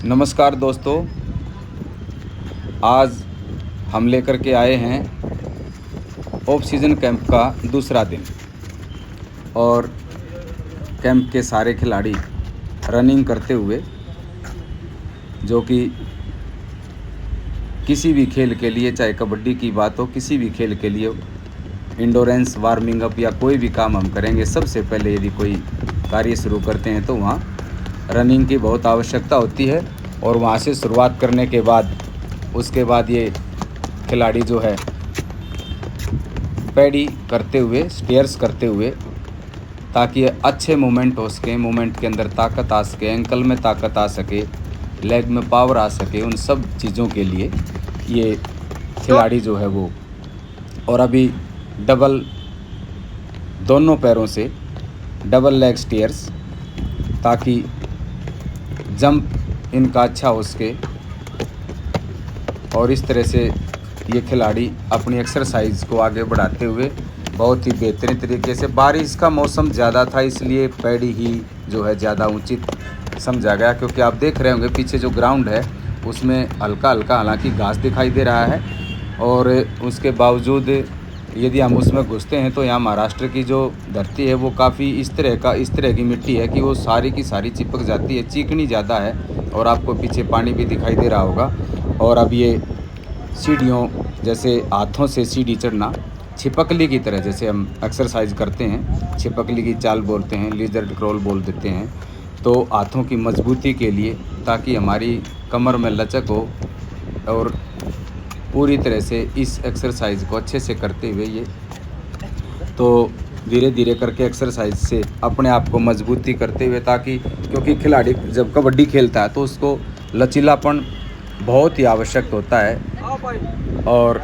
नमस्कार दोस्तों, आज हम लेकर के आए हैं ऑफ सीज़न कैंप का दूसरा दिन। और कैंप के सारे खिलाड़ी रनिंग करते हुए, जो कि किसी भी खेल के लिए, चाहे कबड्डी की बात हो, किसी भी खेल के लिए इंडोरेंस वार्मिंग अप या कोई भी काम हम करेंगे, सबसे पहले यदि कोई कार्य शुरू करते हैं तो वहाँ रनिंग की बहुत आवश्यकता होती है। और वहाँ से शुरुआत करने के बाद उसके बाद ये खिलाड़ी जो है पैडी करते हुए, स्टेयर्स करते हुए, ताकि अच्छे मूवमेंट हो सके, मूवमेंट के अंदर ताकत आ सके, एंकल में ताकत आ सके, लेग में पावर आ सके, उन सब चीज़ों के लिए ये खिलाड़ी जो है वो। और अभी डबल, दोनों पैरों से डबल लेग स्टेयर्स, ताकि जंप इनका अच्छा हो सके। और इस तरह से ये खिलाड़ी अपनी एक्सरसाइज को आगे बढ़ाते हुए बहुत ही बेहतरीन तरीके से, बारिश का मौसम ज़्यादा था इसलिए पैडी ही जो है ज़्यादा उचित समझा गया, क्योंकि आप देख रहे होंगे पीछे जो ग्राउंड है उसमें हल्का हल्का हालांकि घास दिखाई दे रहा है। और उसके बावजूद यदि हम उसमें घुसते हैं तो यहाँ महाराष्ट्र की जो धरती है वो काफ़ी इस तरह की मिट्टी है कि वो सारी की सारी चिपक जाती है, चिकनी ज़्यादा है। और आपको पीछे पानी भी दिखाई दे रहा होगा। और अब ये सीढ़ियों, जैसे हाथों से सीढ़ी चढ़ना, छिपकली की तरह, जैसे हम एक्सरसाइज करते हैं, छिपकली की चाल बोलते हैं, लिजर्ड क्रॉल बोल देते हैं, तो हाथों की मजबूती के लिए, ताकि हमारी कमर में लचक हो। और पूरी तरह से इस एक्सरसाइज को अच्छे से करते हुए ये तो धीरे धीरे करके एक्सरसाइज से अपने आप को मजबूती करते हुए, ताकि क्योंकि खिलाड़ी जब कबड्डी खेलता है तो उसको लचीलापन बहुत ही आवश्यक होता है। और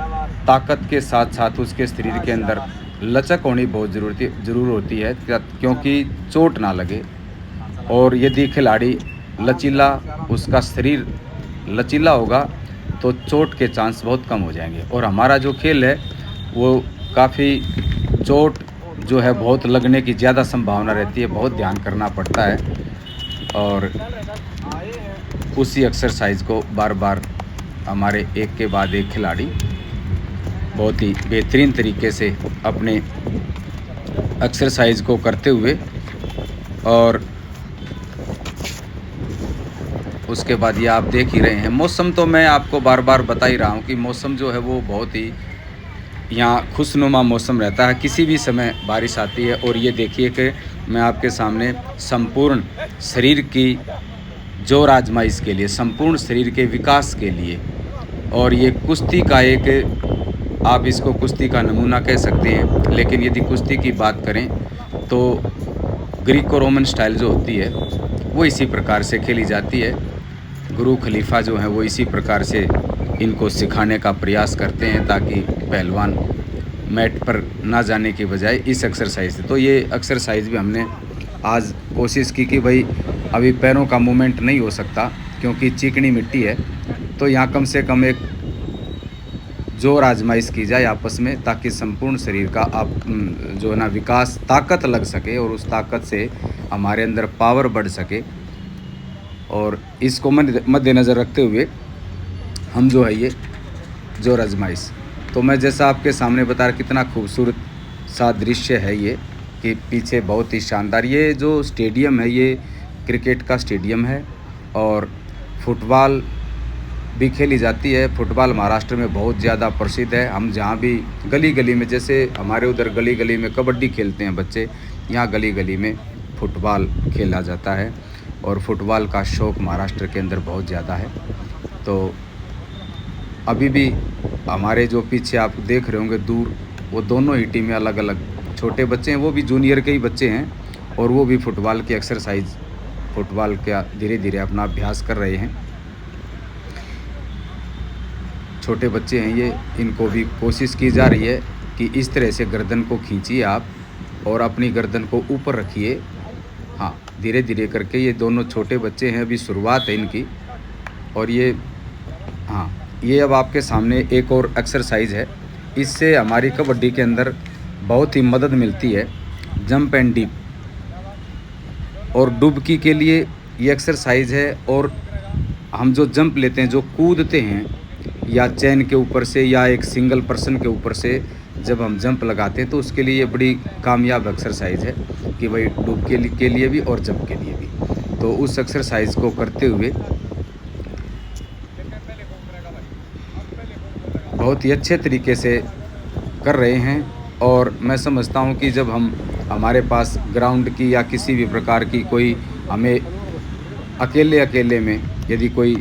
ताकत के साथ साथ उसके शरीर के अंदर लचक होनी बहुत ज़रूर होती है, क्योंकि चोट ना लगे। और यदि खिलाड़ी लचीला, उसका शरीर लचीला होगा तो चोट के चांस बहुत कम हो जाएंगे। और हमारा जो खेल है वो काफ़ी चोट जो है बहुत लगने की ज़्यादा संभावना रहती है, बहुत ध्यान करना पड़ता है। और उसी एक्सरसाइज को बार बार हमारे एक के बाद एक खिलाड़ी बहुत ही बेहतरीन तरीके से अपने एक्सरसाइज को करते हुए, और उसके बाद ये आप देख ही रहे हैं मौसम, तो मैं आपको बार बार बता ही रहा हूँ कि मौसम जो है वो बहुत ही यहाँ खुशनुमा मौसम रहता है, किसी भी समय बारिश आती है। और ये देखिए कि मैं आपके सामने संपूर्ण शरीर की जोर आजमाइश के लिए, संपूर्ण शरीर के विकास के लिए, और ये कुश्ती का एक, आप इसको कुश्ती का नमूना कह सकते हैं। लेकिन यदि कुश्ती की बात करें तो ग्रीको रोमन स्टाइल जो होती है वो इसी प्रकार से खेली जाती है। गुरु खलीफा जो हैं वो इसी प्रकार से इनको सिखाने का प्रयास करते हैं, ताकि पहलवान मैट पर ना जाने की बजाय इस एक्सरसाइज से। तो ये एक्सरसाइज भी हमने आज कोशिश की कि भाई अभी पैरों का मूवमेंट नहीं हो सकता क्योंकि चिकनी मिट्टी है, तो यहाँ कम से कम एक जोर आजमाइश की जाए आपस में, ताकि संपूर्ण शरीर का आप जो है ना विकास, ताकत लग सके, और उस ताकत से हमारे अंदर पावर बढ़ सके। और इसको मद्देनज़र रखते हुए हम जो है ये जोर आजमाइश, तो मैं जैसा आपके सामने बता रहा, कितना खूबसूरत सा दृश्य है ये, कि पीछे बहुत ही शानदार ये जो स्टेडियम है ये क्रिकेट का स्टेडियम है। और फुटबॉल भी खेली जाती है। फुटबॉल महाराष्ट्र में बहुत ज़्यादा प्रसिद्ध है। हम जहाँ भी गली गली में, जैसे हमारे उधर गली गली में कबड्डी खेलते हैं बच्चे, यहाँ गली गली में फुटबॉल खेला जाता है। और फुटबॉल का शौक़ महाराष्ट्र के अंदर बहुत ज़्यादा है। तो अभी भी हमारे जो पीछे आप देख रहे होंगे दूर, वो दोनों ही टीमें अलग अलग छोटे बच्चे हैं, वो भी जूनियर के ही बच्चे हैं, और वो भी फुटबॉल की एक्सरसाइज, फुटबॉल का धीरे धीरे अपना अभ्यास कर रहे हैं। छोटे बच्चे हैं ये, इनको भी कोशिश की जा रही है कि इस तरह से गर्दन को खींचिए आप, और अपनी गर्दन को ऊपर रखिए। हाँ, धीरे धीरे करके, ये दोनों छोटे बच्चे हैं, अभी शुरुआत है इनकी। और ये, हाँ, ये अब आपके सामने एक और एक्सरसाइज है, इससे हमारी कबड्डी के अंदर बहुत ही मदद मिलती है। जंप एंड डीप और डुबकी के लिए ये एक्सरसाइज है। और हम जो जंप लेते हैं, जो कूदते हैं या चैन के ऊपर से या एक सिंगल पर्सन के ऊपर से जब हम जंप लगाते हैं, तो उसके लिए ये बड़ी कामयाब एक्सरसाइज है कि भाई डुबकी के लिए भी और जंप के लिए भी। तो उस एक्सरसाइज को करते हुए बहुत ही अच्छे तरीके से कर रहे हैं। और मैं समझता हूँ कि जब हमारे पास ग्राउंड की या किसी भी प्रकार की कोई हमें अकेले में यदि कोई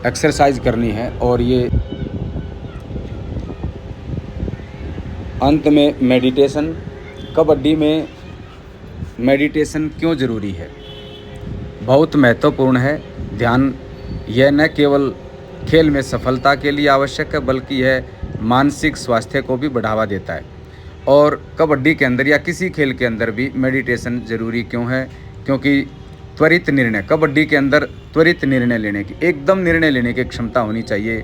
एक्सरसाइज करनी है, और ये अंत में मेडिटेशन, कबड्डी में मेडिटेशन क्यों ज़रूरी है, बहुत महत्वपूर्ण है। ध्यान यह न केवल खेल में सफलता के लिए आवश्यक है, बल्कि यह मानसिक स्वास्थ्य को भी बढ़ावा देता है। और कबड्डी के अंदर या किसी खेल के अंदर भी मेडिटेशन ज़रूरी क्यों है, क्योंकि त्वरित निर्णय, कबड्डी के अंदर त्वरित निर्णय लेने की, एकदम निर्णय लेने की क्षमता होनी चाहिए,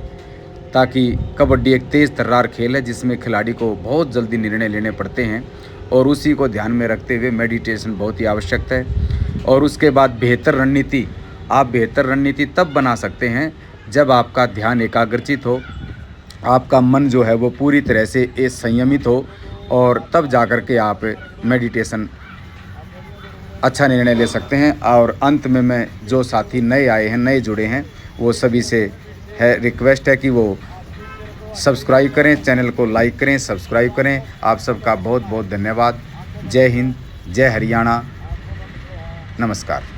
ताकि कबड्डी एक तेज़ तर्रार खेल है जिसमें खिलाड़ी को बहुत जल्दी निर्णय लेने पड़ते हैं, और उसी को ध्यान में रखते हुए मेडिटेशन बहुत ही आवश्यक है। और उसके बाद बेहतर रणनीति, आप बेहतर रणनीति तब बना सकते हैं जब आपका ध्यान एकाग्रचित हो, आपका मन जो है वो पूरी तरह से संयमित हो, और तब जाकर के आप मेडिटेशन अच्छा निर्णय ले सकते हैं। और अंत में मैं जो साथी नए आए हैं, नए जुड़े हैं, वो सभी से है रिक्वेस्ट है कि वो सब्सक्राइब करें, चैनल को लाइक करें, सब्सक्राइब करें। आप सबका बहुत बहुत धन्यवाद। जय हिंद, जय हरियाणा, नमस्कार।